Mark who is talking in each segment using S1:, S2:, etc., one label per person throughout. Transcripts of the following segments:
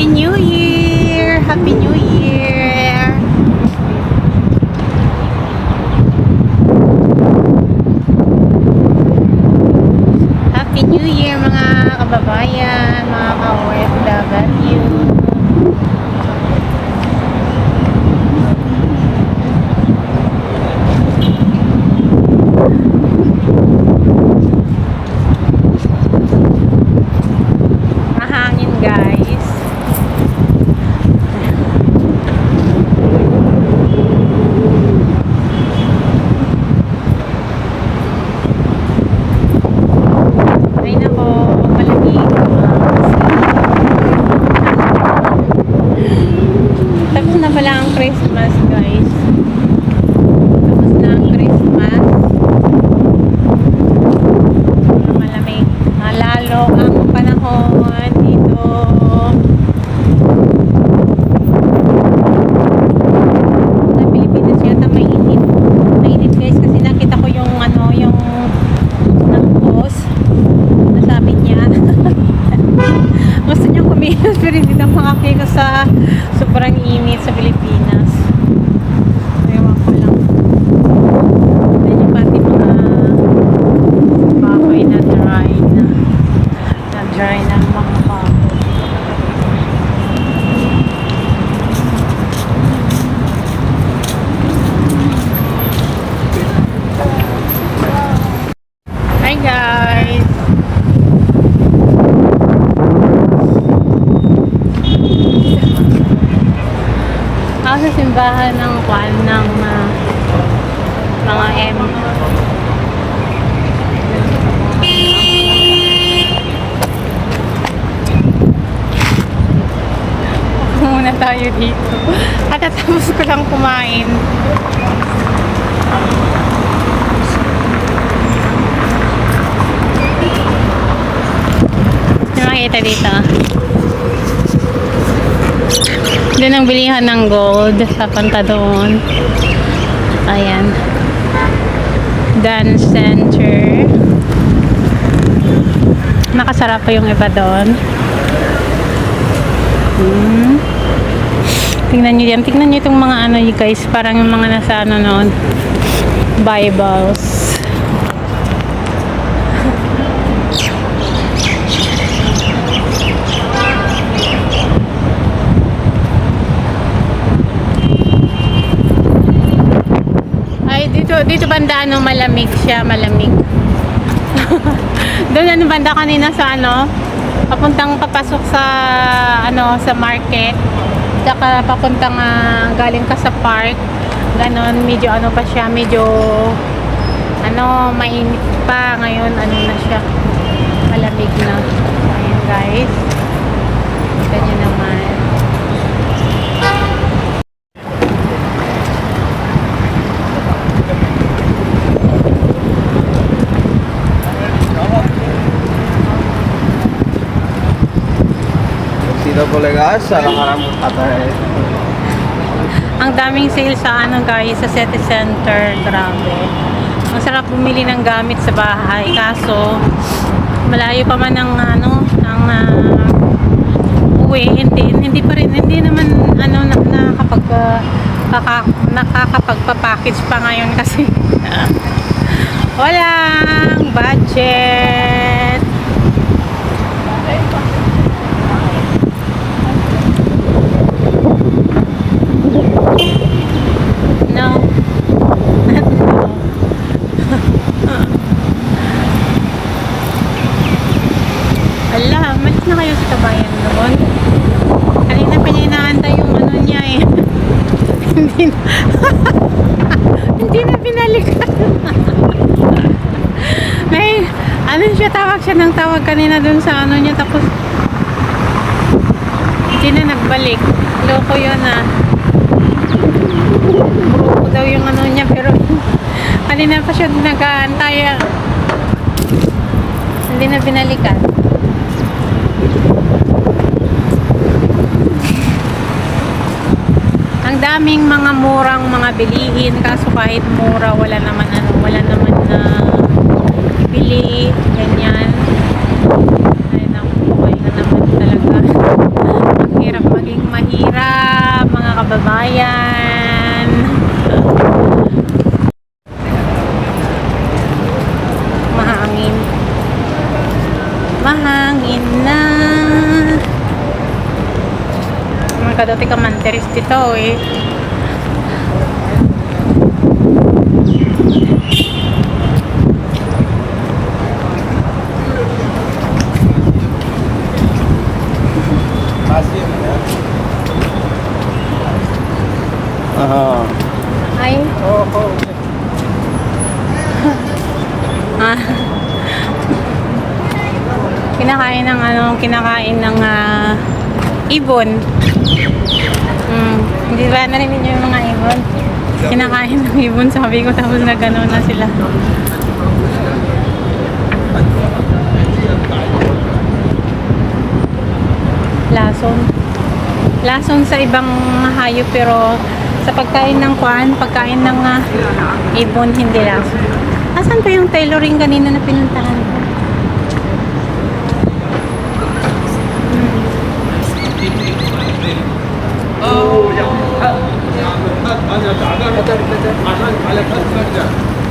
S1: Happy New Year! Happy New Year! Happy New Year mga kababayan, mga ka-OFW. Mahangin guys. Ay nako, malamig. Tapos na pala ang Christmas guys. Tapos na ang Christmas. Malamig. Lalo ang panahon dito. Sa Pilipinas yata mainit. Mainit guys kasi nakita ko yung ano, yung nag-post. Nasabi niya. Gusto niya kumilos pero hindi na makakilos sa sobrang init sa Pilipinas. Ewan ko lang. Then yung pati mga bakoy na dry na. Na-dry na ang mga bakoy. Hi guys! Ako sa simbahan ng kwan ng mga M. Muna tayo dito. At tapos ko lang kumain. Yung makita dito. Doon ang bilihan ng gold. Papunta doon. Ayan. Dance center. Nakasarap pa yung iba doon. Tingnan nyo yan. Tingnan nyo itong mga ano you guys. Parang yung mga nasa ano noon. Bibles. Ay, dito banda ano, malamig siya. Malamig. Doon ano banda kanina sa ano. Papuntang papasok sa ano sa market, saka papuntang galing ka sa park, ganon, medyo ano pa siya, medyo ano, mainit pa ngayon, ano na siya, malamig na. Ayan guys, kita nyo naman. Ang daming sale sa ano guys, sa City Center, grabe. Ang sarap bumili ng gamit sa bahay, kaso malayo pa man ng ano, ng uwi, hindi pa rin, hindi naman ano nakakapagpa-package pa ngayon kasi walang budget. No. Ala, malis na kayo sa kabayan doon. Kanina pa niya inaantay yung ano niya eh. Hindi na binalikan. May, ano siya, tawag siya ng tawag kanina doon sa ano niya, tapos hindi na nagbalik. Loko yun ah. Grupo daw yung ano niya, pero kanina pa siya nag-aantay. Hindi na binalikan. Ang daming mga murang mga bilihin, kaso kahit mura wala naman ano, wala naman na bili, ganyan. Ay naku, ay na naman talaga. Ang hirap mahangin na. Magkadati ka manteris dito eh. Ay. Ah. Kinakain ng ibon. Hindi ba narinig niyo yung mga ibon? Kinakain ng ibon, sabi ko, tapos na gano'n na sila. Lason sa ibang hayop, pero sa pagkain ng pagkain ng ibon, hindi lason. Asan pa yung tailoring kanina na pinuntahan ko?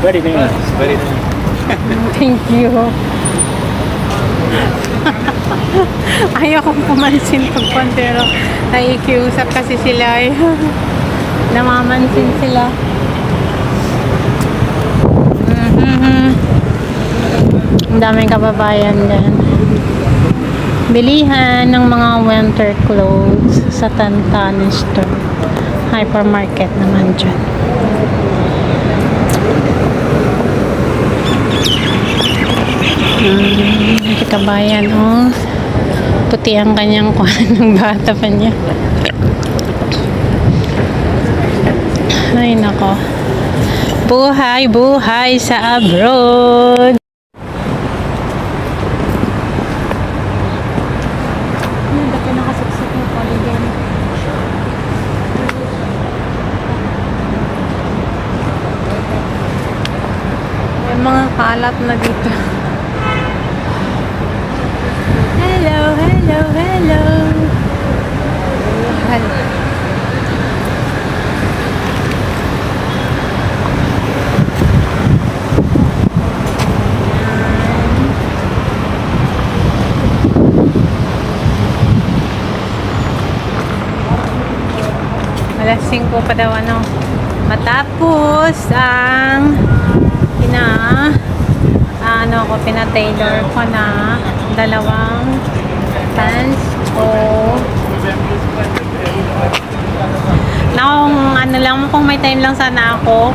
S2: Very nice. Very nice.
S1: Thank you. Ayaw kong pumansin pagpan, pero naikiusap kasi sila eh. Namamansin sila. Ang daming kababayan din. Bilihan ng mga winter clothes sa Tantan Store. Hypermarket naman dyan. Kabayan, oh. Puti ang kanyang kuhan ng bata pa niya. Ay, nako. Buhay sa abroad. Dati nakasiksik ng polygon. May mga kalat na dito. Hello. Alas 5 pa daw matapos ang pina-tailor ko na dalawang pants ko. Kung may time lang sana ako,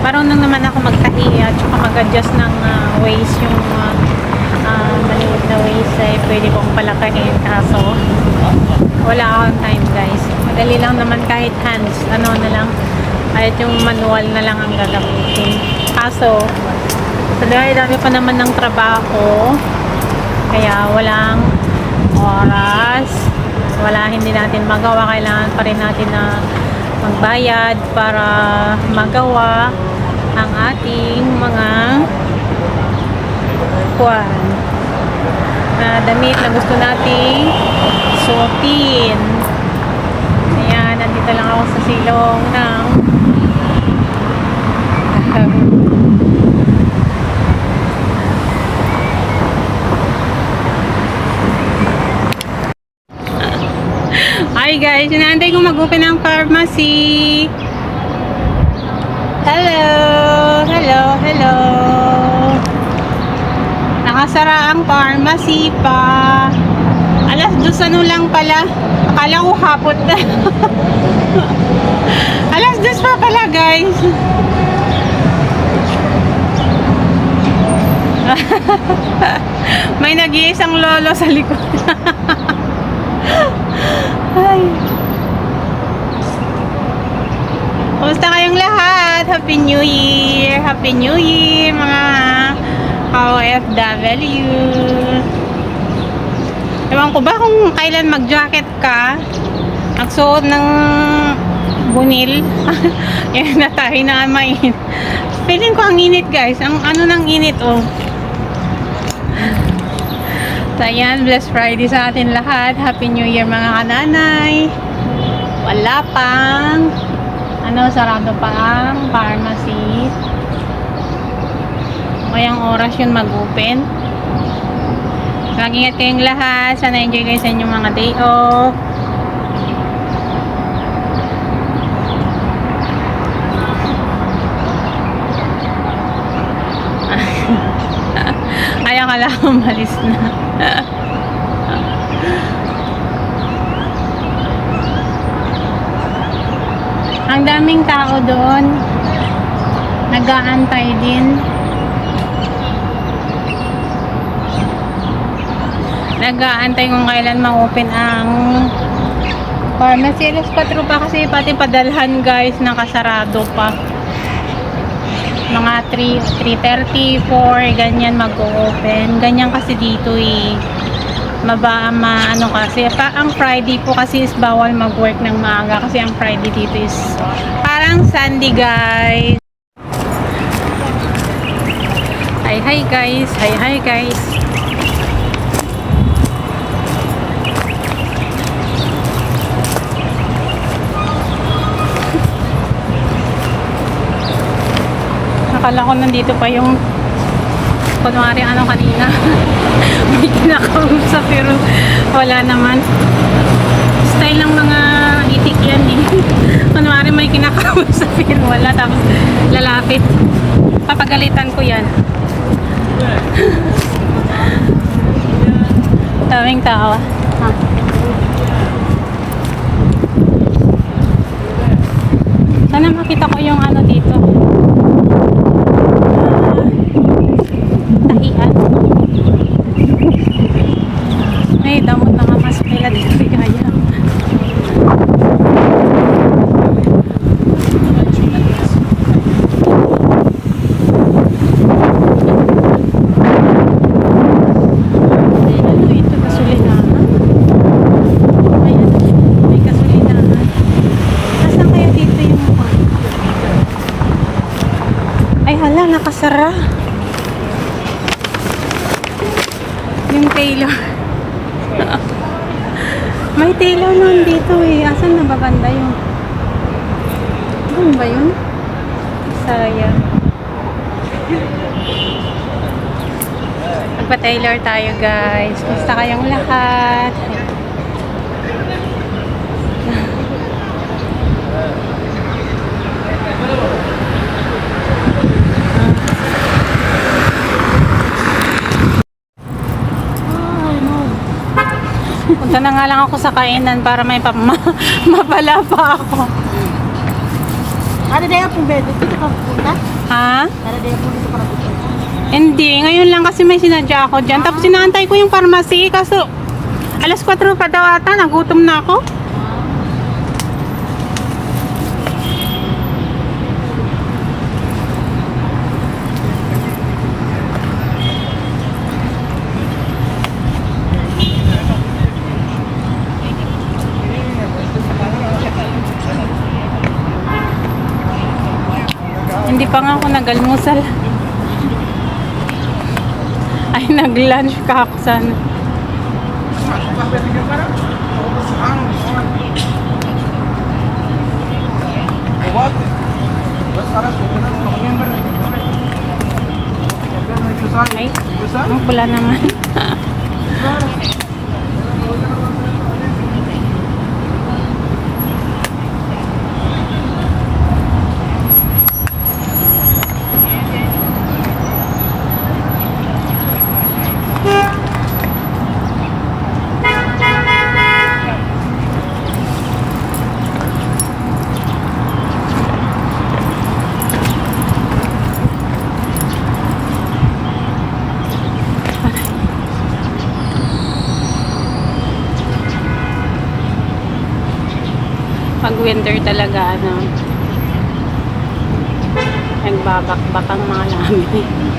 S1: marunong naman ako magtahi at saka mag-adjust ng waist, yung maliit na waist ay pwede kong palakahin, kaso wala akong time, guys. Madali lang naman kahit hands, kahit yung manual na lang ang gagamitin. Kaso sa dami pa naman ng trabaho, kaya walang oras, hindi natin magawa. Kailangan pa rin natin na magbayad para magawa ang ating mga damit na gusto nating suotin. Ayan, nandito lang ako sa silong ng hi guys, inaantay kong mag-open ang pharmacy. Hello. Nakasara ang pharmacy pa. Alas 2 lang pala. Akala ko hapon na. Alas 2 pa pala, guys. May nag-iisang lolo sa likod. Ay. Kumusta kayong lahat? Happy New Year! Happy New Year, mga OFW. Ewan ko ba kung kailan mag-jacket ka, magsuot ng bunil. Yan na tayo na mainit. Feeling ko ang init, guys. Ang ng init, oh. So, ayan, blessed Friday sa atin lahat. Happy New Year, mga kananay. Wala pang sarado pa ang pharmacy. Ngayong oras yun mag-open. Mag-ingat kayong lahat. Sana enjoy kayo sa inyong mga day off. Ayaw ka lang umalis na. Ang daming tao doon. Nag-aantay din. Nag-aantay kung kailan ma-open ang pharmacy. Alas 4 pa kasi pati padalhan guys, nakasarado pa. Mga 3:30, 4, ganyan mag-open. Ganyan kasi dito eh. Ano kasi, ang Friday po kasi is bawal mag-work ng maaga kasi ang Friday dito is parang Sunday guys. Hi guys, hi guys. Akala ko nandito pa yung kunwari ano kanina. May kinakausap pero wala naman. Style ng mga itik yan eh. Kunwari may kinakausap pero wala. Tapos lalapit. Papagalitan ko yan. Daming tao. Sana makita ko yung ano dito. Tahian. Ay, damot na nga mas pila dito kaya. Ano ito, kasulinahan? Ayan, may kasulinahan. Nasaan kaya dito yung mukha? Ay hala, nakasara. Yung tailor. May tailor nun dito eh. Asan na ba banda yung? Doon ba yun? Sayang. Magpa-tailor tayo guys. Basta kayong lahat. Punta na nga lang ako sa kainan para may mapala pa ako.
S2: Ada dia pun bedo dito ka punta?
S1: Ha?
S2: Ada dia pun dito para punta.
S1: Hindi. Ngayon lang kasi may sinadya ako dyan. Tapos sinaantay ko yung pharmacy. Kaso alas 4 pa daw ata. Nagutom na ako. Hindi pa nga ako nag-almusal. Ay, nag-lunch ka ako sana. Ay, ang pula naman. Pag winter talaga, ano, nagbabakbak ang mga lamin.